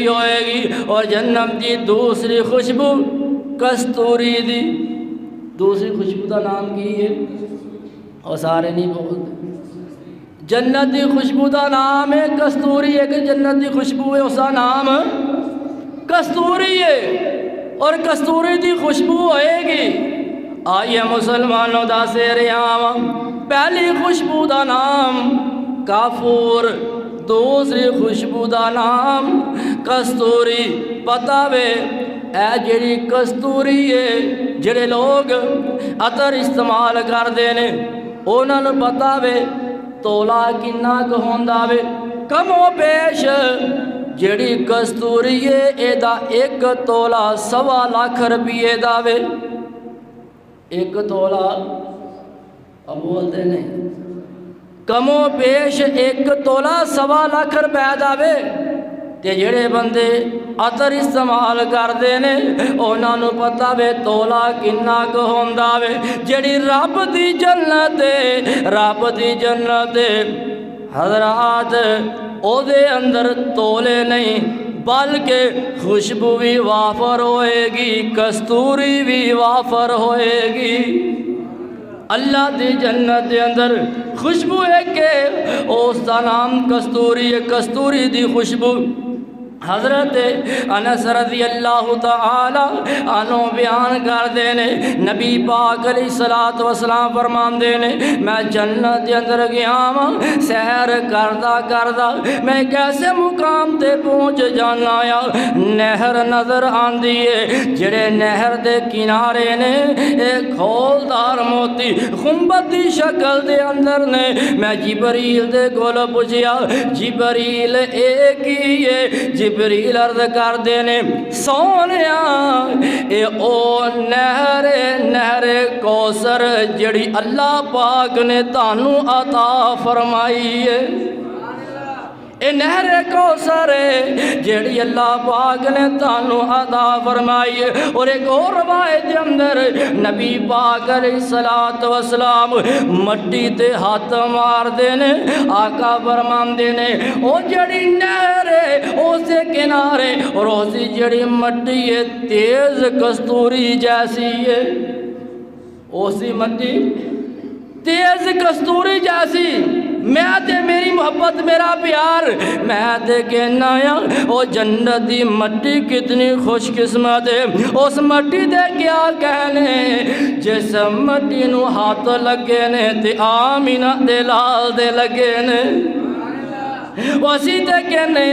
بھی ہوئے گی، اور جنت دی دوسری خوشبو کستوری دی۔ دوسری خوشبو کا نام کی ہے؟ اور سارے نہیں بولتے۔ جنت دی خوشبو کا نام ہے کستوری ہے، کہ جنت دی خوشبو ہے اس کا نام کستوری ہے، اور کستوری دی خوشبو ہوئے گی۔ آئیے مسلمانوں دا سیریاں، پہلی خوشبو دا نام کافور، دوسری خوشبو دا نام کستوری۔ پتہ وے اے جڑی کستوری ہے، جڑے لوگ عطر استعمال کردے نے انہاں نوں پتہ وے تولا کنا ک ہوندا وے، کم و بیش جڑی کستوری ہے اے دا ایک تولا 1.25 لاکھ روپیے دا وے۔ ایک تولا اب بولتے نہیں، کم و بیش ایک تولا 1.25 لاکھ روپے دا وے۔ تے جڑے بندے عطر استعمال کردے نے انہاں نوں پتہ وے تولا کنا ک ہوندا وے۔ جڑی رب دی جنت ہے، رب دی جنت ہے حضرات، او دے اندر تولے نہیں بلکہ خوشبو بھی وافر ہوئے گی، کستوری بھی وافر ہوئے گی۔ اللہ دی جنت دے اندر خوشبو ہے کہ اس دا نام کستوری ہے، کستوری دی خوشبو۔ حضرت انس رضی اللہ تعالی عنہ بیان کر دینے، نبی پاک علیہ السلام فرمان دینے، میں جنت دے اندر گیا ہاں، سیر کردہ کردہ میں ایک ایسے مقام تے پہنچ جانا یا نہر نظر آن دیئے، جڑے نہر دے کنارے نے ایک کھولدار موتی خنبتی شکل دے اندر نے۔ میں جبریل دے گول پوچھیا، جبریل ایک ہی ہے۔ جبریل عرض کر دینے، سونیا اے او نہر کوثر جڑی اللہ پاک نے تانوں عطا فرمائی ہے، اے نہر کوثر ہے جڑی اللہ پاک نے تانوں عطا فرمائی ہے۔ اور ایک اور روایت کے اندر نبی پاک علیہ السلام مٹی تے ہاتھ مار دینے، آقا فرمان دینے، او جڑی نہر ہے اس کے کنارے اور اسی جڑی مٹی ہے تیز کستوری جیسی ہے، اسی مٹی تیز کستوری جیسی۔ میں تے میری محبت میرا پیار، میں تے کہنا یا او جنت دی مٹی کتنی خوش قسمت ہے۔ اس مٹی دے کیا کہنے، جس مٹی نو ہاتھ لگے نے تے آمینہ دے لال دے لگے نے، اسی تے کہنے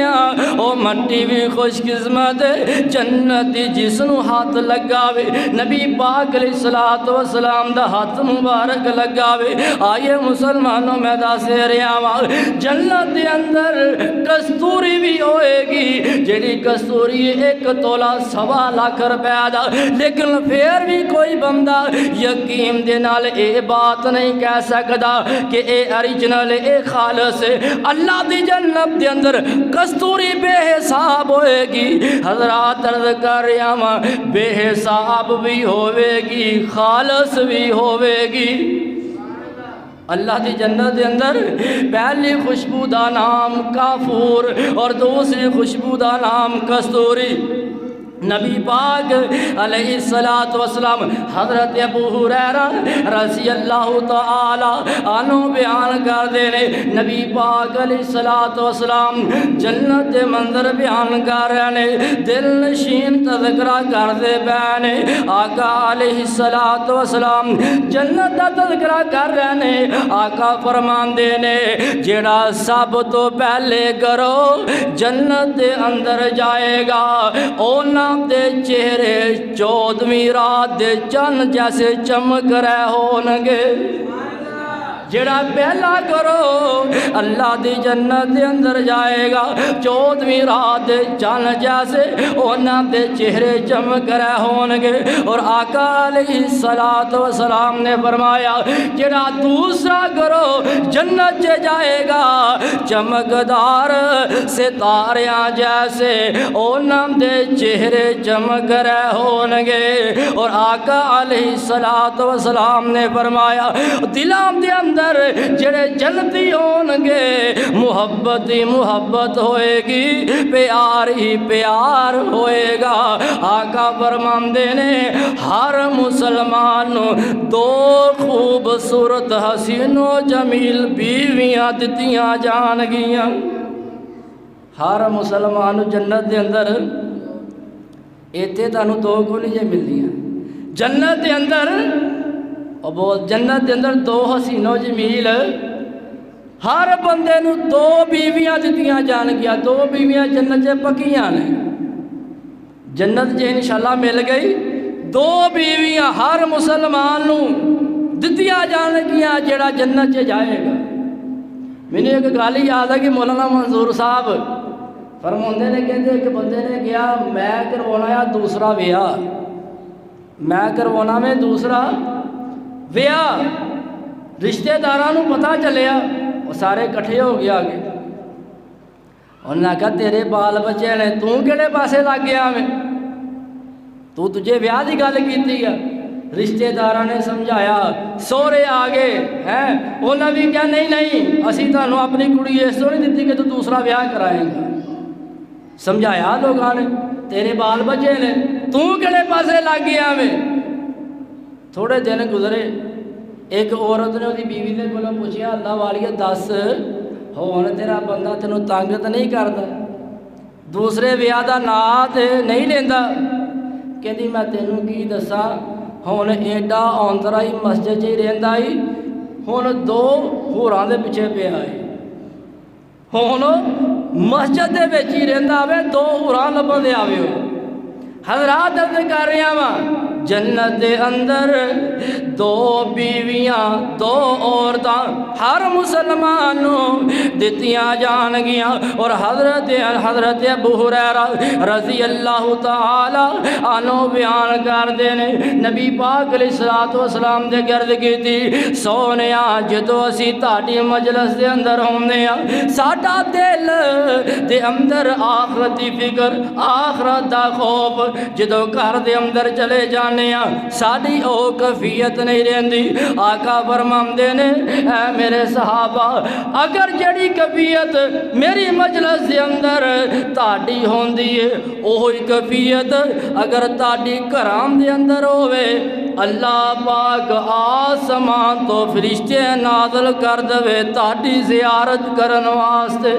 او مٹی بھی خوش قسمت ہے جنت دی جس نو ہاتھ لگاوے، نبی پاک علیہ السلام دا ہاتھ مبارک لگاوے۔ آئیے مسلمانوں میں دس رہا جنت دے اندر کستوری بھی ہوئے گی، جڑی کستوری ایک تولا 1.25 لاکھ روپے دا، لیکن پھر بھی کوئی بندہ یقین دے نال اے بات نہیں کہہ سکدا کہ اے اوریجنل اے خالص ہے۔ اللہ دی جنت دے اندر کستوری بے حساب ہوئے گی، حضرات عرض کر رہا ہوں بے حساب بھی ہوئے گی، خالص بھی ہوئے گی۔ اللہ دی جنت دے اندر پہلی خوشبو دا نام کافور اور دوسری خوشبو دا نام کستوری۔ نبی پاک علیہ السلام حضرت ابو ہریرہ رضی اللہ تعالی عنہ بیان کر دینے، نبی پاک علیہ السلام جنت دے منظر بیان کر رہے نے، دل نشین تذکرہ کر دے بینے، آقا علیہ السلام جنت دا تذکرہ کر رہے نے، آقا فرمان دینے جڑا سب تو پہلے کرو جنت دے اندر جائے گا، اونا دے چہرے 14ویں رات دے چند جیسے چمک رہے ہونگے۔ جڑا پہلا کرو اللہ دی جنت دے اندر جائے گا، 14ویں رات دے چند جیسے اونا دے چہرے چمک رہے ہونگے۔ اور آقا علیہ السلام نے فرمایا جڑا دوسرا کرو جنت چے جائے گا، چمکدار ستاریاں جیسے اونا دے چہرے چمک رہے ہونگے۔ اور آقا علیہ السلام نے فرمایا دلوں دے اندر اندر جڑے جنتی ہون گے محبت ہی محبت ہوئے گی، پیار ہی پیار ہوئے گا۔ آقا فرماندے نے ہر مسلمان نو دو خوبصورت حسین و جمیل بیویاں دتیاں جان گیاں۔ ہر مسلمان نو جنت دے اندر ایتھے تانوں دو کولجے ملدیاں جنت دے اندر، اور بہت جنت دے اندر دو حسین و جمیل ہر بندے نو دو بیویاں دتیاں جان گیا، دو بیویاں جنت چ پکیاں نے، جنت جے انشاءاللہ مل گئی دو بیویاں ہر مسلمان نو دتیاں جان گیا جڑا جنت چ جائے گا۔ میں نے ایک گل یاد ہے کہ مولانا منظور صاحب فرماندے نے کہتے ایک بندے نے کیا میں کروانا ہے دوسرا ویاہ، میں کروانا میں دوسرا ویاہ، رشتہ داراں نو پتہ چلیا، وہ سارے کٹھے ہو گیا آگے، انہوں نے کہا تیرے بال بچے نے تو کہڑے پاسے لگ گیا میں، تو تجھے ویاہ دی گل کیتی ہے۔ رشتہ داراں نے سمجھایا، سورے آگے ہیں انہوں نے بھی کہا نہیں نہیں اسی تانوں اپنی کڑی اس طرح نہیں دیتی کہ تو دوسرا ویاہ کرائیں گا۔ سمجھایا لوگاں نے تیرے بال بچے نے تو کہڑے پاسے لگ گیا میں۔ تھوڑے دن گزرے، ایک عورت نے وہی بیوی دے کولوں پوچھیا اللہ والیے دس ہن تیرا بندہ تینوں تنگ تے نہیں کردا، دوسرے ویاہ دا ناں تے نہیں لیندا؟ کہندی میں تینوں کی دساں ہن ایڈا آنترا ہی مسجد چ رہندا ہی ہن دو ہوراں دے پیچھے پیا ہے، ہن مسجد دے وچ ہی رہندا ہوے دو ہوراں لبھن دے آوے ہو۔ حضرات عرض کر رہا وا جنت دے اندر دو بیویاں دو عورتاں ہر مسلمان نو دتیاں جان گیاں، اور حضرت ابو ہریرہ رضی اللہ تعالی عنہ بیان کردے نے نبی پاک علیہ الصلوۃ والسلام دے گرد کیتی سونیا جدوں اسی تہاڈی مجلس دے اندر ہوندے ہاں ساڈا دل دے اندر آخرت دی فکر آخرت دا خوف جدوں گھر دے اندر چلے جانے ہاں ساڈی او کیفیت نہیں رہندی۔ آقا فرماندے نے اے میرے صحابہ اگر جڑی کیفیت میری مجلس دے اندر تہاڈی ہوندی ہے اوہی کیفیت اگر تہاڈی گھراں دے اندر ہوے اللہ پاک آسمان تو فرشتے نازل کر دے تہاڈی زیارت کرن واسطے۔